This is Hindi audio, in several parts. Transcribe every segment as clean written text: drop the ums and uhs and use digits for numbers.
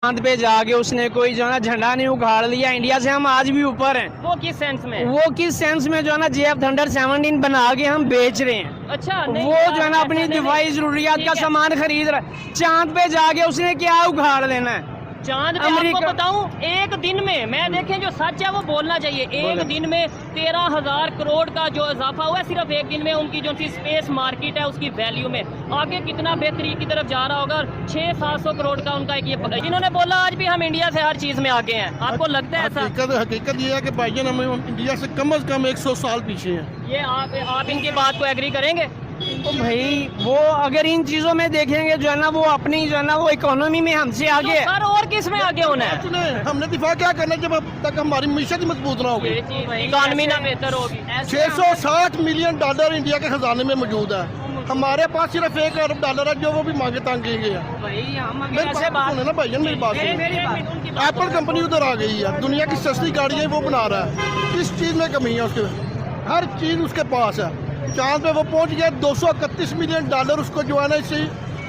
चांद पे जाके उसने कोई जो है ना झंडा नहीं उखाड़ लिया। इंडिया से हम आज भी ऊपर हैं। वो किस सेंस में? वो किस सेंस में जो है ना JF थंडर 17 बना के हम बेच रहे हैं। अच्छा नहीं, वो जो है ना अपनी दिफाई जरूरियात का सामान खरीद रहा है। चांद पे जाके उसने क्या उखाड़ लेना है? चांद पे आपको बताऊं, एक दिन में मैं देखें जो सच है वो बोलना चाहिए। एक दिन में 13,000 करोड़ का जो इजाफा हुआ है सिर्फ एक दिन में, उनकी जो स्पेस मार्केट है उसकी वैल्यू में। आगे कितना बेहतरी की तरफ जा रहा होगा। 600-700 करोड़ का उनका एक ये इन्होंने बोला आज भी हम इंडिया से हर चीज में आगे हैं। आपको लगता है ऐसा? हकीकत ये है कि भाईजान हम इंडिया से कम से कम 100 साल पीछे हैं। ये आप इनकी बात को एग्री करेंगे? तो भाई वो अगर इन चीजों में देखेंगे जो है ना वो अपनी जो है ना वो इकोनॉमी में हमसे आगे है। सर और किस में आगे होना है? हमने दिफा क्या करना है जब तक हमारी मीशत मजबूत ना होगी, इकोनॉमी ना बेहतर होगी। 660 मिलियन डॉलर इंडिया के खजाने में मौजूद है। हमारे पास सिर्फ 1 अरब डॉलर है जो वो भी मांगे तांगेंगे। ना भाईजान मेरी बात सुनो, एप्पल कंपनी उधर आ गई है, दुनिया की सस्ती गाड़ियाँ वो बना रहा है। किस चीज़ में कमी है उसके? हर चीज़ उसके पास है। चांद पे वो पहुंच गया, 231 मिलियन डॉलर उसको जो है ना इससे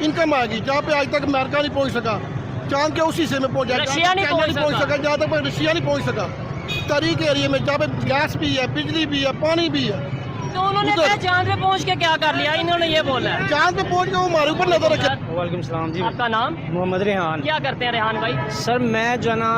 इनकम आएगी, जहाँ पे आज तक अमेरिका नहीं पहुंच सका। चांद के उसी से में पहुंच जाएगा, रशिया नहीं पहुंच सका, जहाँ तक रशिया नहीं पहुंच सका। तरीके एरिया में जहाँ पे गैस भी है, बिजली भी है, पानी भी है। तो उन्होंने क्या चांद पे पहुंच के क्या कर लिया? इन्होंने ये बोला है चांद पे पहुंच के वो हमारे ऊपर नजर रखे। वालेकुम सलाम जी। आपका नाम? मोहम्मद रेहान। क्या करते हैं रेहान भाई? सर मैं जो है ना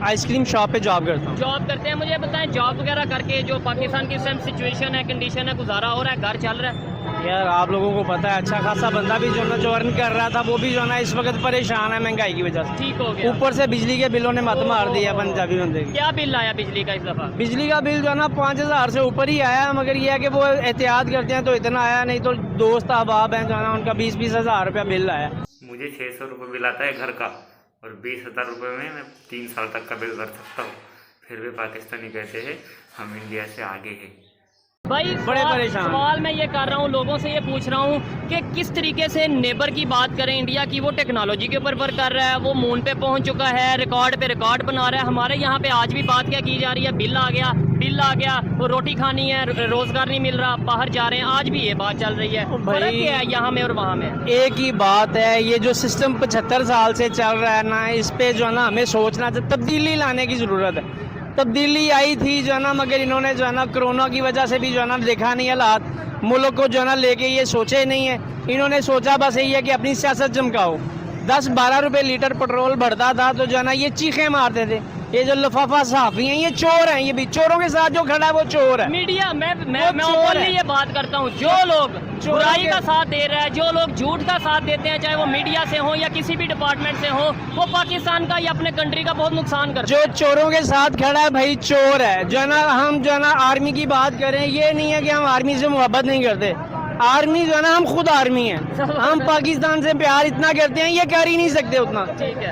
आइसक्रीम शॉप पे जॉब करता हूँ। जॉब करते हैं। मुझे बताएं जॉब वगैरह करके जो पाकिस्तान की सिचुएशन है, कंडीशन है, गुजारा हो रहा है, घर चल रहा है? यार आप लोगों को पता है अच्छा खासा बंदा भी जो ना जो अर्न कर रहा था वो भी जो ना इस वक्त परेशान है महंगाई की वजह से। ठीक हो गया। ऊपर से बिजली के बिलों ने मत मार दिया पंजाबी बंदे की। क्या बिल आया बिजली का इस दफा? बिजली का बिल जो है ना 5,000 से ऊपर ही आया, मगर ये है कि वो एहतियात करते हैं तो इतना आया, नहीं तो दोस्त अहबाब हैं जो है ना उनका 20-20 हज़ार रुपया बिल आया। मुझे 600 रुपये बिल आता है घर का, और 20,000 रुपये में मैं 3 साल तक का बिल कर सकता हूँ। फिर भी पाकिस्तानी कहते हैं हम इंडिया से आगे हैं। भाई बड़े परेशान। सवाल मैं ये कर रहा हूँ, लोगों से ये पूछ रहा हूँ कि किस तरीके से नेबर की बात करें इंडिया की, वो टेक्नोलॉजी के ऊपर वर्क कर रहा है, वो मून पे पहुंच चुका है, रिकॉर्ड पे रिकॉर्ड बना रहा है। हमारे यहाँ पे आज भी बात क्या की जा रही है? बिल आ गया, वो रोटी खानी है, रोजगार नहीं मिल रहा, बाहर जा रहे हैं, आज भी ये बात चल रही है। फर्क क्या है यहाँ में और वहाँ में? एक ही बात है, ये जो सिस्टम 75 साल से चल रहा है ना, इस पे जो है ना हमें सोचना चाहिए, तब्दीली लाने की ज़रूरत है। तब्दीली आई थी जो है ना, मगर इन्होंने जो है ना कोरोना की वजह से भी जो है ना देखा नहीं हालात, मुल्क को जो है ना लेके ये सोचे नहीं है। इन्होंने सोचा बस यही है कि अपनी सियासत चमकाओ। 10-12 रुपए लीटर पेट्रोल बढ़ता था तो जो है ना ये चीखें मारते थे। ये जो लफाफा साफी हैं ये चोर हैं, ये भी चोरों के साथ जो खड़ा है वो चोर है। मीडिया मैं ओपनली ये बात करता हूँ, जो लोग बुराई का साथ दे रहा है, जो लोग झूठ का साथ देते हैं, चाहे वो मीडिया से हो या किसी भी डिपार्टमेंट से हो, वो पाकिस्तान का या अपने कंट्री का बहुत नुकसान करते हैं। जो चोरों के साथ खड़ा है भाई चोर है। जो है ना हम जो है ना आर्मी की बात करें, ये नहीं है कि हम आर्मी से मोहब्बत नहीं करते। आर्मी जो है ना हम खुद आर्मी हैं। हम पाकिस्तान से प्यार इतना करते हैं ये कर ही नहीं सकते उतना।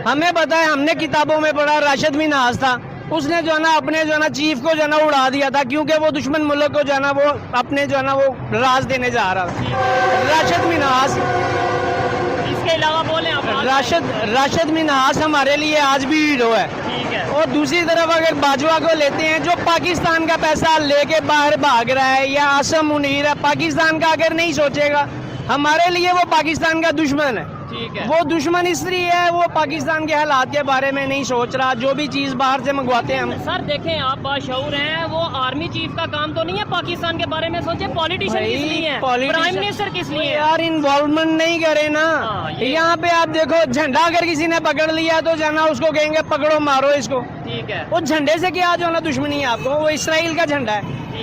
हमें पता है, हमने किताबों में पढ़ा, राशिद मिन्हाज था, उसने जो है ना अपने जो है ना चीफ को जो है ना उड़ा दिया था, क्योंकि वो दुश्मन मुल्क को जो है ना वो अपने जो है ना वो राज देने जा रहा था। राशिद मिन्हाज, इसके अलावा बोले आप? राशिद मिन्हाज हमारे लिए आज भी हीरो है। और दूसरी तरफ अगर बाजवा को लेते हैं जो पाकिस्तान का पैसा लेके बाहर भाग रहा है, या आसम मुनीर है, पाकिस्तान का अगर नहीं सोचेगा हमारे लिए वो पाकिस्तान का दुश्मन है। वो दुश्मन इसलिए है, वो पाकिस्तान के हालात के बारे में नहीं सोच रहा, जो भी चीज बाहर से मंगवाते हैं हम। सर देखें आप बाशऊर हैं, वो आर्मी चीफ का काम तो नहीं है पाकिस्तान के बारे में सोचे। पॉलिटिशियन किस लिए है? प्राइम मिनिस्टर किस लिए है? यार इन्वॉल्वमेंट नहीं करे ना। यहाँ पे आप देखो, झंडा अगर किसी ने पकड़ लिया तो जाना उसको कहेंगे पकड़ो मारो इसको। ठीक है। वो झंडे से क्या जो ना दुश्मनी है आपको? वो इसराइल का झंडा है,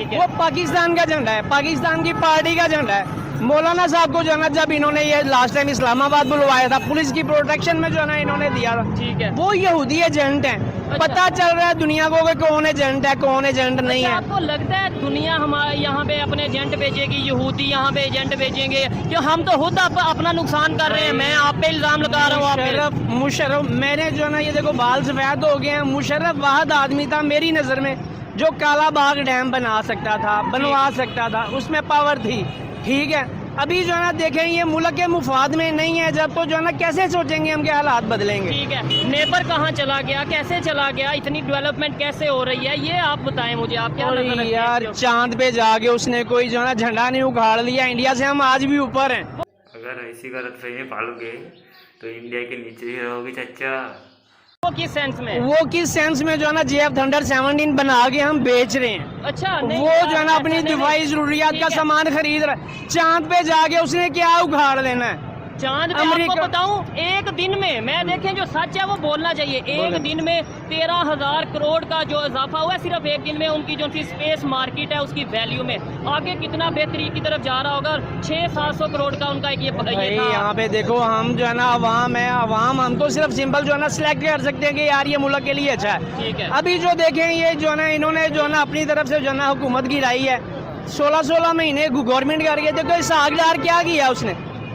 वो पाकिस्तान का झंडा है, पाकिस्तान की पार्टी का झंडा है। मौलाना साहब को जो है ना जब इन्होंने ये लास्ट टाइम इस्लामाबाद बुलवाया था, पुलिस की प्रोटेक्शन में जो है ना इन्होंने दिया था। ठीक है। वो यहूदी एजेंट है। अच्छा। पता चल रहा है दुनिया को कि कौन एजेंट है कौन एजेंट नहीं है। आपको लगता है दुनिया हमारे यहाँ पे अपने एजेंट भेजेगी, यहूदी यहाँ पे एजेंट भेजेंगे? क्यों हम तो खुद अपना नुकसान कर रहे हैं। मैं आप पे इल्जाम लगा रहा हूँ। मुशर्रफ मैंने जो है ना ये देखो बाल सफेद हो गए हैं। मुशर्रफ वाहद आदमी था मेरी नजर में जो काला बाग डैम बना सकता था, बनवा सकता था, उसमें पावर थी। ठीक है, अभी जो है ना देखें ये मुल्क के मुफाद में नहीं है, जब तो जो है ना कैसे सोचेंगे हम के हालात बदलेंगे। ठीक है, नेबर कहाँ चला गया, कैसे चला गया, इतनी डेवलपमेंट कैसे हो रही है, ये आप बताएं मुझे। आप क्या यार चांद पे जाके उसने कोई जो है ना झंडा नहीं उखाड़ लिया। इंडिया से हम आज भी ऊपर हैं। अगर ऐसी गलतफहमी पालोगे तो इंडिया के नीचे ही रहोगे चाचा। वो किस सेंस में? वो किस सेंस में जो है ना JF थंडर 17 बना के हम बेच रहे हैं। अच्छा नहीं, वो जो है ना अपनी दिफाई जरूरियात का सामान खरीद रहा है। चांद पे जाके उसने क्या उखाड़ लेना है? चांद पे आपको बताऊं, एक दिन में मैं देखें जो सच है वो बोलना चाहिए, एक दिन में 13,000 करोड़ का जो इजाफा हुआ है सिर्फ एक दिन में उनकी जो सी स्पेस मार्केट है उसकी वैल्यू में। आगे कितना बेहतरीन की तरफ जा रहा होगा। 600-700 करोड़ का उनका ये था। यहाँ पे देखो हम जो है ना अवाम है, अवाम हम तो सिर्फ सिंपल जो है ना सिलेक्ट कर सकते हैं कि यार ये मुल्क के लिए अच्छा है। ठीक है। अभी जो देखें ये जो है ना इन्होंने जो है ना अपनी तरफ से जो है ना हुकूमत गिराई है। 16-16 महीने गवर्नमेंट करके देखो सागदार क्या किया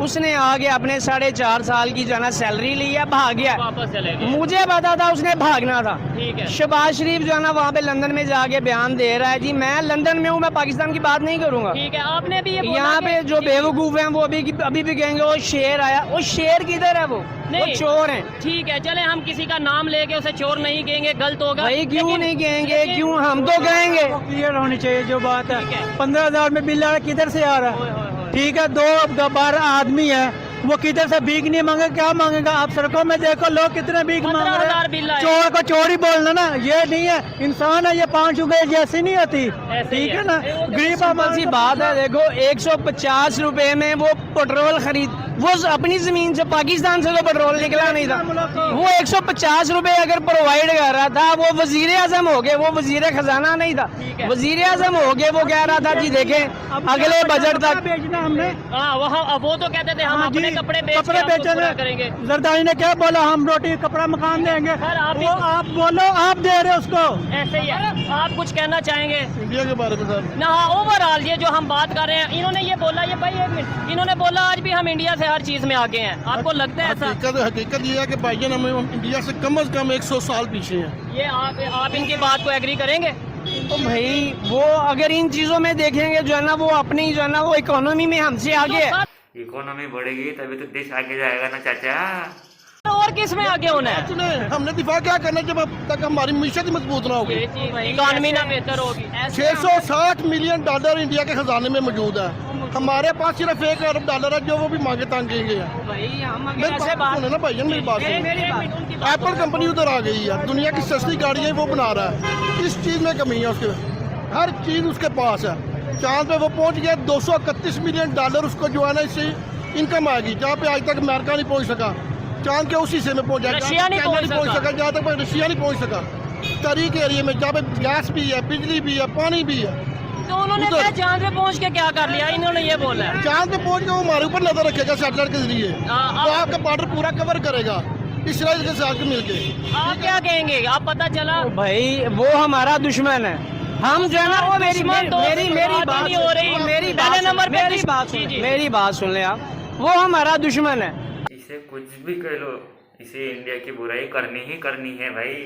उसने आगे अपने 4.5 साल की जो है ना सैलरी ली है, भाग गया। वापस चले गए। मुझे पता था उसने भागना था। ठीक है। शहबाज शरीफ जो है ना वहाँ पे लंदन में जाके बयान दे रहा है जी मैं लंदन में हूँ, मैं पाकिस्तान की बात नहीं करूँगा। ठीक है। आपने भी ये यहाँ पे जो बेवकूफ हैं वो अभी भी कहेंगे वो शेर आया। वो शेर किधर है? वो चोर है। ठीक है, चले हम किसी का नाम लेके उसे चोर नहीं कहेंगे, गलत होगा भाई। क्यों नहीं कहेंगे? क्यों? हम तो कहेंगे। क्लियर होनी चाहिए जो बात है। 15,000 में बिल आ रहा है, किधर से आ रहा है? ठीक है, 2 आदमी है, वो किधर से भीख नहीं मांगे, क्या मांगेगा? आप सड़कों में देखो लोग कितने भीख मांग रहे हैं। चोर को चोर ही बोलना ना, ये नहीं है इंसान है, ये 5 रुपए जैसी नहीं होती। ठीक है ना, गरीब सी बात है। देखो 150 रुपए में वो पेट्रोल खरीद, वो अपनी जमीन से पाकिस्तान से तो पेट्रोल निकला नहीं था। वो 150 रुपए अगर प्रोवाइड कर रहा था, वो वजीर आजम हो गए, वो वजीर खजाना नहीं था, वजीर आजम हो गए। वो कह रहा था जी देखें अगले बजट तक बेचना हमने। वो तो कहते थे हम अपने कपड़े बेचने करेंगे। जरदारी ने क्या बोला? हम रोटी कपड़ा मकान देंगे। वो आप बोलो, आप दे रहे उसको। ऐसे ही है। आप कुछ कहना चाहेंगे इंडिया के बारे में सर? ना, ओवरऑल ये जो हम बात कर रहे हैं, इन्होंने ये बोला, ये भाई 1 मिनट, इन्होंने बोला आज भी हम इंडिया से हर चीज में आगे हैं। आपको लगता है ऐसा? हकीकत ये है कि भाईजान हम इंडिया से कम 100 साल पीछे हैं। ये आप इनकी बात को एग्री करेंगे? तो भाई वो अगर इन चीजों में देखेंगे जो है ना वो अपनी जो है ना वो इकोनॉमी में हमसे आगे है। इकोनॉमी बढ़ेगी तभी तो देश आगे जाएगा ना चाचा। और किस में आगे होना है? हमने दिफा क्या करना जब अब तक हमारी मीशत ही मजबूत ना होगी, इकोनॉमी ना बेहतर होगी। 660 मिलियन डॉलर इंडिया के खजाने में मौजूद है। हमारे पास सिर्फ $1 अरब है जो वो भी मांगे तांगेंगे। ना भाईजान मेरी बात सुनो, एप्पल कंपनी उधर आ गई है, दुनिया की सस्ती गाड़ियाँ वो बना रहा है। इस चीज में कमी है उसके, हर चीज उसके पास है। चांद पे वो पहुंच गया, $231 मिलियन उसको जो है ना इससे इनकम आएगी, जहाँ पे आज तक अमेरिका नहीं पहुंच सका। चांद के उसी से में पहुंच जाएगा, रशिया नहीं पहुंच सका, जहाँ तक रशिया नहीं पहुंच सका। तरीके एरिया में जहाँ पे गैस भी है, बिजली भी है, पानी भी है। तो उन्होंने क्या चांद पे पहुंच के क्या कर लिया? इन्होंने ये बोला है चांद पे पहुंच के वो हमारे ऊपर नजर रखेगा सैटेलाइट के जरिए, तो आपका बॉर्डर पूरा कवर करेगा इसराइल के साथ मिलके। आप क्या कहेंगे? आप पता चला भाई वो हमारा दुश्मन है। हम जो है ना वो मेरी बात नहीं हो रही। मेरी पहले नंबर पे मेरी बात सुन ले आप। वो हमारा दुश्मन है। इसे कुछ भी कह लो, इसे इंडिया की बुराई करनी ही करनी है भाई।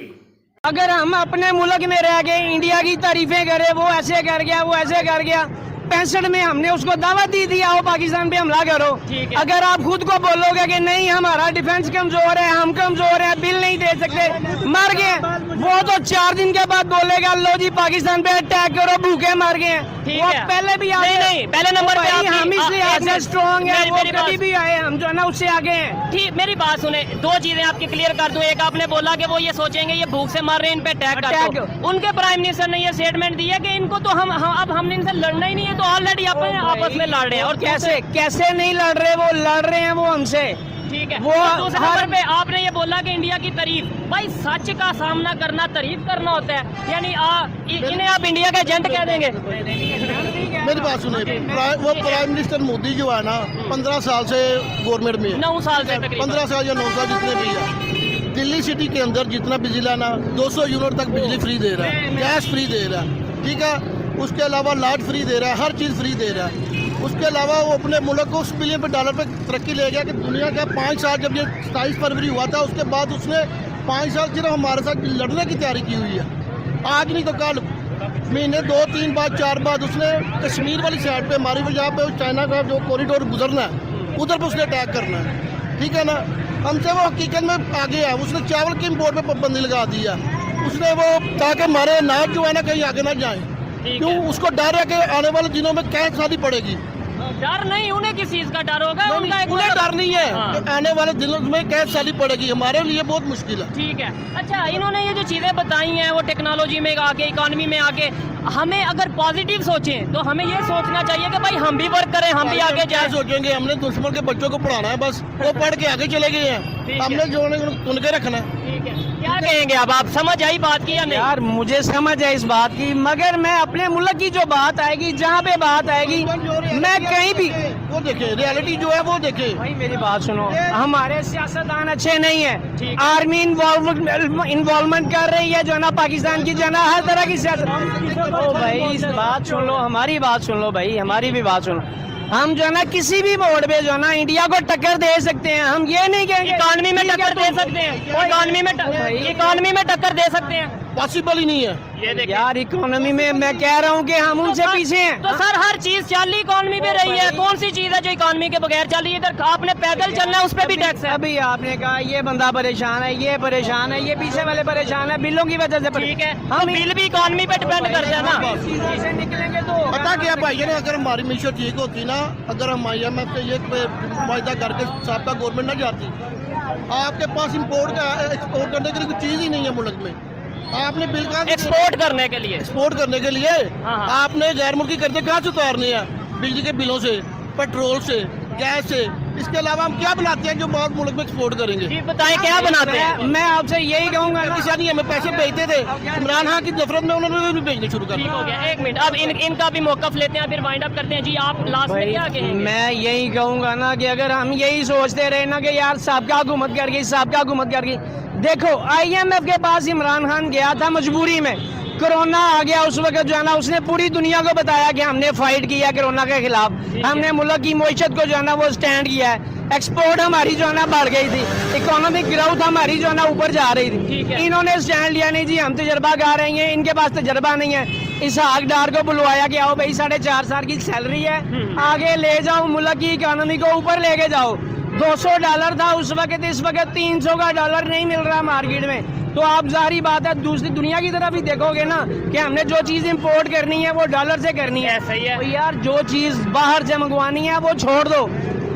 अगर हम अपने मुल्क में रह के इंडिया की तारीफें करें, वो ऐसे कर गया, वो ऐसे कर गया। 65 में हमने उसको दावत दी थी आओ पाकिस्तान पे हमला करो। अगर आप खुद को बोलोगे कि नहीं हमारा डिफेंस कमजोर है, हम कमजोर है, बिल नहीं दे सकते, मर गए, वो तो 4 दिन के बाद बोलेगा लो जी पाकिस्तान पे अटैक करो, भूखे मर गए। वो पहले भी आए, नहीं पहले नंबर पे हम इसलिए ऐसे स्ट्रॉन्ग है, वो कभी भी आए, हम जो है ना उससे आगे हैं। ठीक, मेरी बात सुने, 2 चीजें आपकी क्लियर कर दूं। एक आपने बोला कि वो ये सोचेंगे ये भूख से मर रहे हैं, इन पे अटैक कर दो। उनके प्राइम मिनिस्टर ने ये स्टेटमेंट दिया कि इनको तो हम अब हमने इनसे लड़ना ही नहीं है, तो ऑलरेडी आपस में लड़ रहे हैं। और कैसे नहीं लड़ रहे? वो लड़ रहे हैं वो हमसे। ठीक है। वो दूसरे नंबर पे आपने ये बोला कि इंडिया की तारीफ, भाई सच का सामना करना तारीफ करना होता है, यानी इन्हें आप इंडिया का एजेंट कह देंगे? मेरी बात सुने, वो प्राइम मिनिस्टर मोदी जो है ना 15 साल से गवर्नमेंट में, 9 साल से, 15 साल या 9 साल जितने भी है, दिल्ली सिटी के अंदर जितना बिजली लाना 200 यूनिट तक बिजली फ्री दे रहा है, गैस फ्री दे रहा है। ठीक है, उसके अलावा लाइट फ्री दे रहा है, हर चीज़ फ्री दे रहा है। उसके अलावा वो अपने मुल्क को $1 बिलियन पे तरक्की ले गया कि दुनिया का 5 साल, जब ये 27 फरवरी हुआ था उसके बाद उसने 5 साल सिर्फ हमारे साथ लड़ने की तैयारी की हुई है। आज नहीं तो कल, महीने 2, 3 बाद, 4 बाद उसने कश्मीर वाली साइड पे हमारी वजह पे चाइना का जो कॉरिडोर गुजरना है उधर पर उसने अटैक करना है। ठीक है ना, हमसे वो हकीकत में आगे है। उसने चावल के इम्पोर्ट पे पाबंदी लगा दी है उसने, वो ताकि हमारे अनाज जो है ना कहीं आगे ना जाए। क्यों? उसको डर है कि आने वाले दिनों में कैद खानी पड़ेगी। डर नहीं, उन्हें किस चीज का डर होगा? उनका एक उन्हें डर नहीं है हाँ। कि आने वाले दिनों में कैद साली पड़ेगी, हमारे लिए बहुत मुश्किल है। ठीक है। अच्छा, इन्होंने ये जो चीजें बताई हैं वो टेक्नोलॉजी में आगे, इकोनॉमी में आगे, हमें अगर पॉजिटिव सोचें तो हमें ये सोचना चाहिए कि भाई हम भी वर्क करें, हम भी आगे क्या जाए। सोचेंगे, हमने दुश्मन के बच्चों को पढ़ाना है, बस वो पढ़ के आगे चले गए ठीक हैं, है। हमने जो उनके रखना है। ठीक है, क्या कहेंगे अब आप, समझ आई बात की या नहीं? यार मुझे समझ है इस बात की, मगर मैं अपने मुल्क की जो बात आएगी, जहाँ पे बात आएगी, मैं कहीं भी वो देखे, रियलिटी जो है वो देखे। भाई मेरी बात सुनो, हमारे सियासतदान अच्छे नहीं है, ठीक। आर्मी इन्वॉल्वमेंट कर रही है जो है ना, पाकिस्तान की जो है ना हर तरह की सियासत। ओ भाई इस बात सुन लो, हमारी बात सुन लो भाई, हमारी भी बात सुनो। हम जो है ना किसी भी मोड़ पे जो है ना इंडिया को टक्कर दे सकते हैं, हम ये नहीं कहेंगे इकोनॉमी में टक्कर दे सकते हैं, इकोनॉमी में टक्कर दे सकते हैं, पॉसिबल ही नहीं है। ये देखिए यार इकोनॉमी में मैं कह रहा हूँ कि हम उनसे पीछे हैं। तो सर हर चीज चल रही इकोनॉमी पे रही है, कौन सी चीज है जो इकोनॉमी के बगैर चल रही है? इधर आपने पैदल चलना है, उस पे भी टैक्स है। अभी आपने कहा ये बंदा परेशान है, ये परेशान है, ये पीछे वाले परेशान है, बिलों की वजह से ठीक है, हम हम बिल भी इकोनॉमी पे डिपेंड करते हैं ना। इसी से निकलेंगे तो पता क्या भाई है ना, अगर हमारी मीशत ठीक होती ना, अगर हम IMF से ये वायदा करके साबका गवर्नमेंट ना जाती, आपके पास इंपोर्ट का एक्सपोर्ट करने के लिए कोई चीज ही नहीं है मुल्क में। आपने बिल का एक्सपोर्ट करने के लिए, एक्सपोर्ट करने के लिए हाँ। आपने गैर मुल्की कर्जे कहाँ से उतारने हैं? बिजली के बिलों से, पेट्रोल से, गैस से। इसके अलावा हम क्या बनाते हैं जो बहुत मुल्क में एक्सपोर्ट करेंगे? जी बताएं क्या बनाते हैं? मैं आपसे यही कहूँगा ना, ऐसा नहीं, हमें पैसे भेजते थे इमरान खान की नफरत में, उन्होंने भी भेजने शुरू कर ठीक दिया। हो गया, एक मिनट, अब इनका भी मौकफ लेते हैं, फिर वाइंड अप करते हैं। जी आप लास्ट में भाई क्या कहेंगे? मैं यही कहूँगा ना कि अगर हम यही सोचते रहे ना कि यार साबका हुकूमत कर गई, साबका हुकूमत कर गई। देखो IMF के पास इमरान खान गया था मजबूरी में, कोरोना आ गया उस वक्त जो है ना, उसने पूरी दुनिया को बताया कि हमने फाइट किया कोरोना के खिलाफ, हमने मुल्क की मईशत को जो है ना वो स्टैंड किया है, एक्सपोर्ट हमारी जो है ना बढ़ गई थी, इकोनॉमिक ग्रोथ हमारी जो है ना ऊपर जा रही ठीक है। थी। इन्होंने स्टैंड लिया नहीं जी, हम तजर्बा गा रहे हैं, इनके पास तजर्बा नहीं है। इसहाक डार को बुलवाया कि आओ भाई 4.5 साल की सैलरी है, आगे ले जाओ, मुल्क की इकोनॉमी को ऊपर लेके जाओ। $200 था उस वक्त, इस वक्त $300 का डॉलर नहीं मिल रहा मार्केट में। तो आप जाहिर बात है दूसरी दुनिया की तरफ ही देखोगे ना कि हमने जो चीज इंपोर्ट करनी है वो डॉलर से करनी है। सही है। तो यार जो चीज बाहर से मंगवानी है वो छोड़ दो,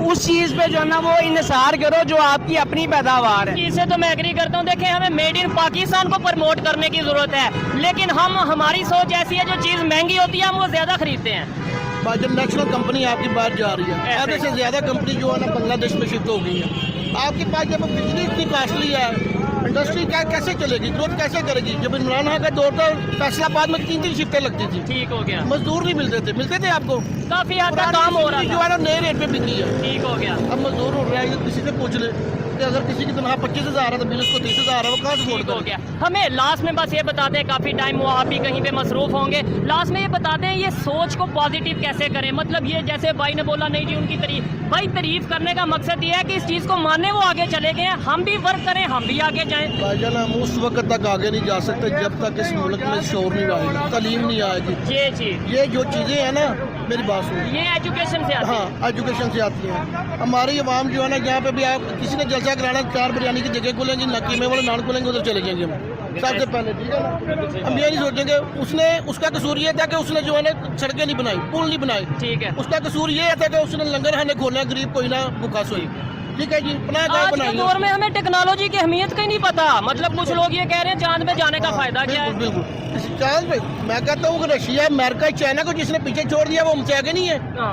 उस चीज पे जो है ना वो इन्हिसार करो जो आपकी अपनी पैदावार है। इससे तो मैं एग्री करता हूँ। देखें, हमें मेड इन पाकिस्तान को प्रमोट करने की जरूरत है, लेकिन हमारी सोच ऐसी है जो चीज महंगी होती है हम वो ज्यादा खरीदते हैं। जब नेशनल कंपनी आपकी बाहर जा रही है, ऐसे आधे से ज्यादा कंपनी जो है ना बांग्लादेश में शिफ्ट हो गई है। आपके पास जब बिजली इतनी कॉस्टली है, इंडस्ट्री क्या कैसे चलेगी, ग्रोथ कैसे करेगी? जब इमरान खान का दौर था, फैसलाबाद में 3 शिफ्टें लगती थी, ठीक हो गया, मजदूर नहीं मिलते थे आपको, काफी हद तक काम हो रहा जो था। है ना नए रेट पे बिकी है। ठीक हो गया, अब मजदूर उठ रहा है, किसी से पूछ ले कि अगर किसी की तनख्वाह 25,000 है तो बिल उसको 30,000 है, वो कहाँ से ठीक हो अफोर्ड गया। करेगा? हमें लास्ट में बस ये बताते हैं, काफी टाइम वो आप भी कहीं पे मसरूफ होंगे, लास्ट में ये बताते हैं ये सोच को पॉजिटिव कैसे करें। मतलब ये जैसे भाई ने बोला नहीं जी उनकी तारीफ करने का मकसद ये है कि इस चीज को मानने वो आगे चले गए हैं, हम भी वर्क करें, हम भी आगे जाएं। भाईजान हम उस वक्त तक आगे नहीं जा सकते जब तक इस मुल्क में शोर नहीं आएगा, तालीम नहीं आएगी। ये चीज, ये जो चीजें हैं ना, मेरी बात सुनो, ये एजुकेशन से आती है। हाँ एजुकेशन से आती हैं। हमारी आवाम जो है ना, यहाँ पे भी आप किसी ने जलसा कराना, 4 बिरयानी की जगह खोलेंगे, नकीमे वाले नान खोलेंगे, उधर चले जाएंगे हम सबसे पहले, ठीक है ना? हम ये नहीं सोचेंगे उसका कसूर ये था कि उसने जो है ना सड़कें नहीं बनाई, पुल नहीं बनाए, ठीक है, उसका कसूर ये था कि उसने लंगर खाने खोले, गरीब कोई ना भूखा सोई, ठीक है जी, अपना गाँव आज के बनाई। दौर में हमें टेक्नोलॉजी की अहमियत का ही नहीं पता। मतलब कुछ लोग ये कह रहे हैं चांद पे जाने का फायदा क्या है? बिल्कुल, इस चांद पे मैं कहता हूँ कि रशिया, अमेरिका, चाइना को जिसने पीछे छोड़ दिया वो हमसे आगे नहीं है। हाँ।